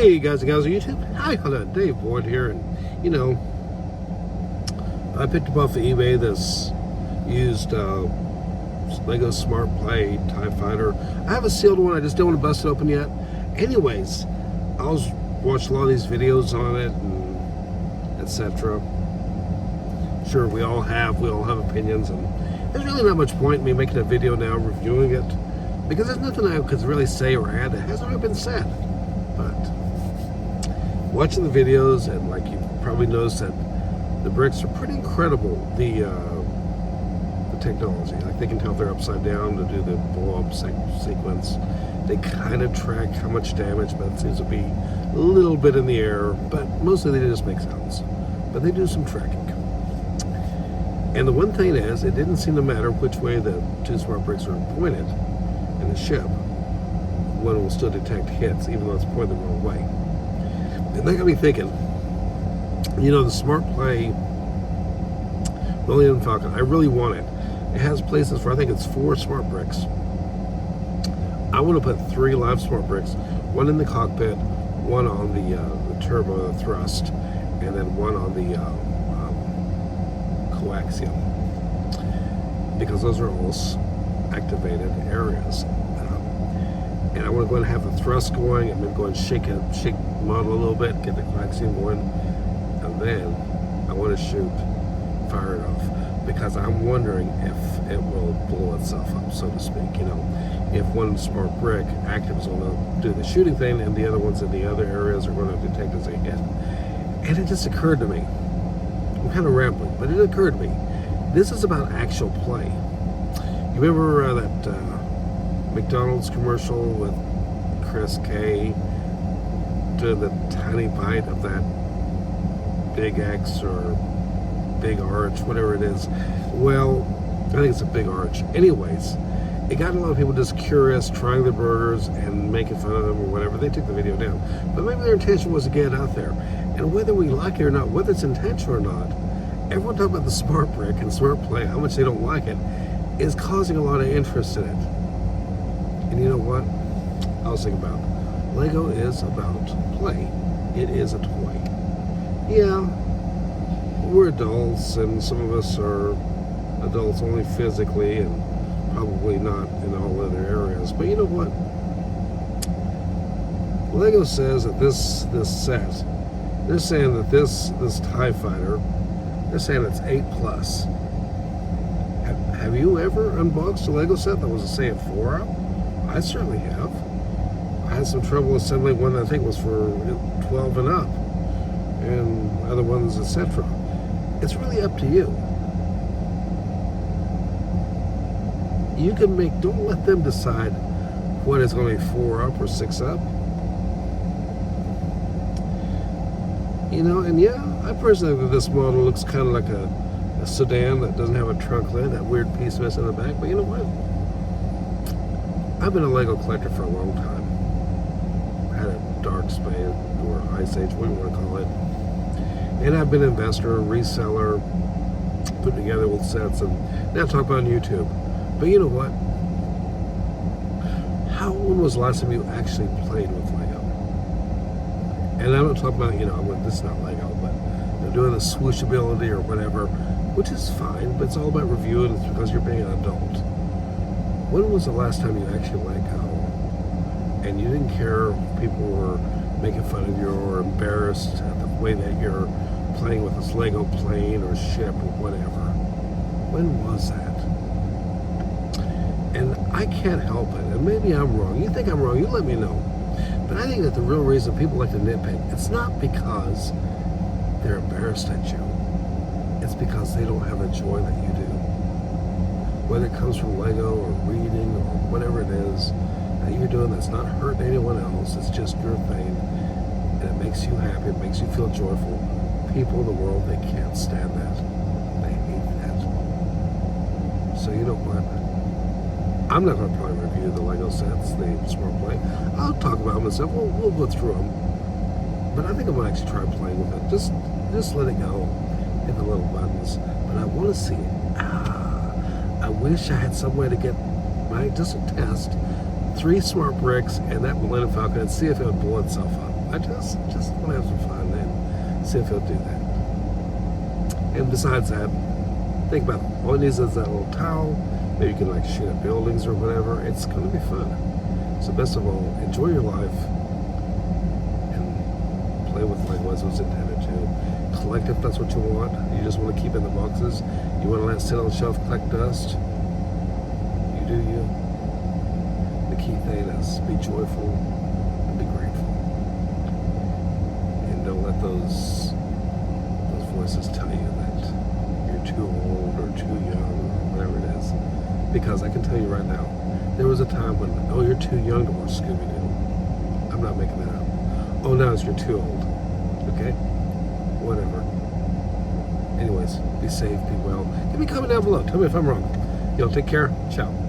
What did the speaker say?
Hey guys and gals of YouTube, hi, hello, Dave Boyd here, and I picked up off of eBay this used Lego Smart Play TIE Fighter. I have a sealed one, I just don't want to bust it open yet. Anyways, I was watching a lot of these videos on it, and etc. Sure, we all have opinions, and there's really not much point in me making a video now reviewing it, because there's nothing I could really say or add that hasn't already been said. But watching the videos, and like you probably noticed, that the bricks are pretty incredible. The technology, like they can tell if they're upside down to do the blow-up sequence. They kind of track how much damage, but it seems to be a little bit in the air. But mostly they just make sounds. But they do some tracking. And the one thing is, it didn't seem to matter which way the two smart bricks are pointed in the ship. One will still detect hits, even though it's pointed the wrong way. And that got me thinking, the Smart Play Millennium Falcon, I really want it. It has places for, I think it's 4 smart bricks. I want to put 3 live smart bricks, one in the cockpit, one on the turbo, the thrust, and then one on the coaxium, because those are all activated areas. And I want to go and have the thrust going, and then go and shake the model a little bit, get the coaxium going, and then I want to fire it off, because I'm wondering if it will blow itself up, so to speak. If one smart brick active is going to do the shooting thing, and the other ones in the other areas are going to detect as a hit. And it just occurred to me, I'm kind of rambling, but it occurred to me, this is about actual play. You remember that McDonald's commercial with Chris K doing the tiny bite of that Big X or Big Arch, whatever it is? Well, I think it's a Big Arch. Anyways, it got a lot of people just curious, trying the burgers and making fun of them or whatever. They took the video down. But maybe their intention was to get it out there. And whether we like it or not, whether it's intentional or not, everyone talking about the Smart Brick and Smart Play, how much they don't like it, is causing a lot of interest in it. And you know what? I was thinking about, Lego is about play. It is a toy. Yeah, we're adults, and some of us are adults only physically, and probably not in all other areas. But you know what? Lego says that this set, they're saying that this TIE Fighter, they're saying it's 8+. Have you ever unboxed a Lego set that was, say, a 4-up? I certainly have. I had some trouble assembling one that I think was for 12 and up, and other ones, etc. It's really up to you. You can don't let them decide what is going to be 4-up or 6-up. And yeah, I personally think this model looks kind of like a sedan that doesn't have a trunk lid, that weird piece missing in the back. But you know what? I've been a Lego collector for a long time. I had a dark space or ice age, what do you want to call it. And I've been an investor, reseller, put together old sets, and now talk about on YouTube. But you know what? When was the last time you actually played with Lego? And I'm not talking about, this is not Lego, but doing the swooshability or whatever, which is fine, but it's all about reviewing. It's because you're being an adult. When was the last time you actually let go, and you didn't care if people were making fun of you or embarrassed at the way that you're playing with this Lego plane or ship or whatever? When was that? And I can't help it, and maybe I'm wrong. You think I'm wrong, you let me know. But I think that the real reason people like to nitpick, it's not because they're embarrassed at you. It's because they don't have the joy that you do. Whether it comes from Lego or reading or whatever it is that you're doing that's not hurting anyone else, it's just your thing, and it makes you happy, it makes you feel joyful. People in the world, they can't stand that. They hate that. So you know what? I'm not going to probably review the Lego sets, the Smart Play. I'll talk about them and stuff. We'll go through them. But I think I'm going to actually try playing with it. Just let it go. Hit the little buttons. But I want to see it. I wish I had some way to get just a test, 3 smart bricks and that Millennium Falcon and see if it would blow itself up. I just want to have some fun and see if it'll do that. And besides that, think about it. All it needs is that little towel. Maybe you can like shoot at buildings or whatever. It's going to be fun. So best of all, enjoy your life and play with like what it was intended to. Collect if that's what you want. You just want to keep in the boxes. You want to let it sit on the shelf, collect dust. You do you. The key thing is be joyful and be grateful. And don't let those voices tell you that you're too old or too young or whatever it is. Because I can tell you right now, there was a time when, oh, you're too young to watch Scooby-Doo. I'm not making that up. Oh, now it's you're too old. Okay? Whatever. Anyways, be safe, be well. Give me a comment down below. Tell me if I'm wrong. Y'all take care. Ciao.